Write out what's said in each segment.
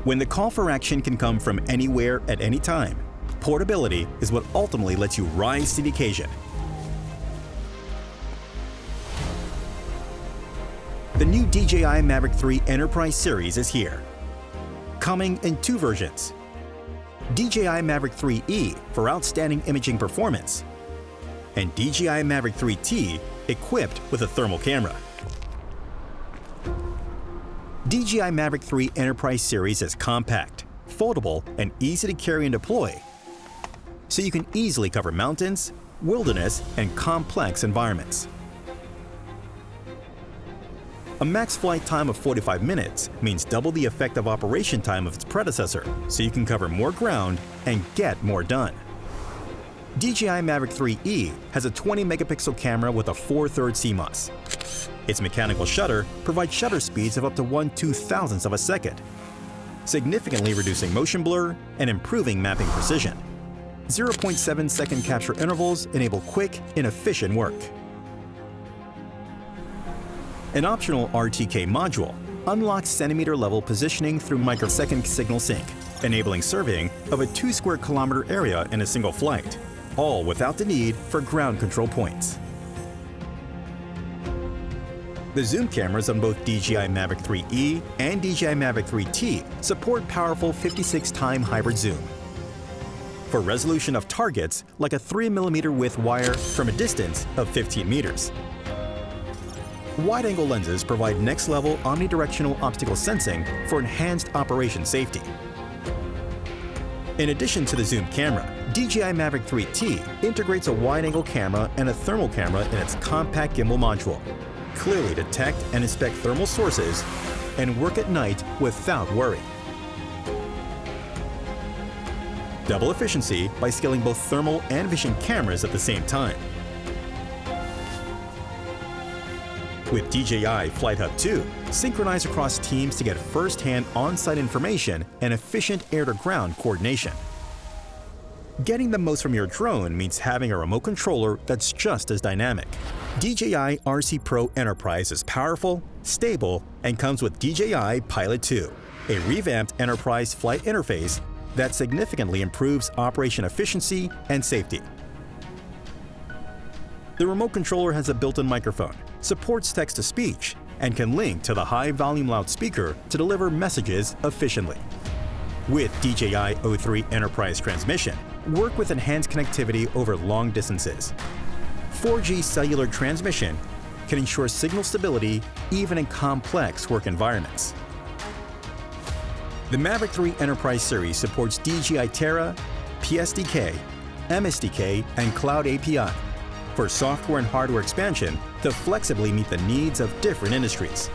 When the call for action can come from anywhere at any time, portability is what ultimately lets you rise to the occasion. The new DJI Mavic 3 Enterprise series is here, coming in two versions. DJI Mavic 3E for outstanding imaging performance, and DJI Mavic 3T equipped with a thermal camera. DJI Mavic 3 Enterprise series is compact, foldable, and easy to carry and deploy, so you can easily cover mountains, wilderness, and complex environments. A max flight time of 45 minutes means double the effective operation time of its predecessor, so you can cover more ground and get more done. DJI Mavic 3E has a 20-megapixel camera with a 4/3 CMOS. Its mechanical shutter provides shutter speeds of up to 1/2000th of a second, significantly reducing motion blur and improving mapping precision. 0.7-second capture intervals enable quick and efficient work. An optional RTK module unlocks centimeter-level positioning through microsecond signal sync, enabling surveying of a 2 square kilometer area in a single flight, all without the need for ground control points. The zoom cameras on both DJI Mavic 3E and DJI Mavic 3T support powerful 56-time hybrid zoom for resolution of targets like a 3mm width wire from a distance of 15 meters. Wide-angle lenses provide next-level omnidirectional obstacle sensing for enhanced operation safety. In addition to the zoom camera, DJI Mavic 3T integrates a wide-angle camera and a thermal camera in its compact gimbal module. Clearly detect and inspect thermal sources and work at night without worry. Double efficiency by scaling both thermal and vision cameras at the same time. With DJI Flight Hub 2, synchronize across teams to get first-hand on-site information and efficient air-to-ground coordination. Getting the most from your drone means having a remote controller that's just as dynamic. DJI RC Pro Enterprise is powerful, stable, and comes with DJI Pilot 2, a revamped enterprise flight interface that significantly improves operation efficiency and safety. The remote controller has a built-in microphone, supports text-to-speech, and can link to the high-volume loudspeaker to deliver messages efficiently. With DJI O3 Enterprise Transmission, work with enhanced connectivity over long distances. 4G cellular transmission can ensure signal stability even in complex work environments. The Mavic 3 Enterprise series supports DJI Terra, PSDK, MSDK, and Cloud API for software and hardware expansion to flexibly meet the needs of different industries.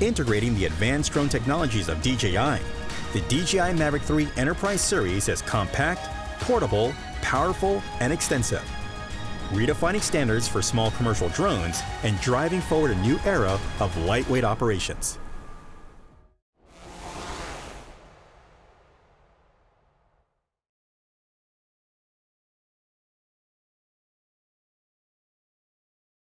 Integrating the advanced drone technologies of DJI, the DJI Mavic 3 Enterprise series is compact, portable, powerful, and extensive, redefining standards for small commercial drones and driving forward a new era of lightweight operations.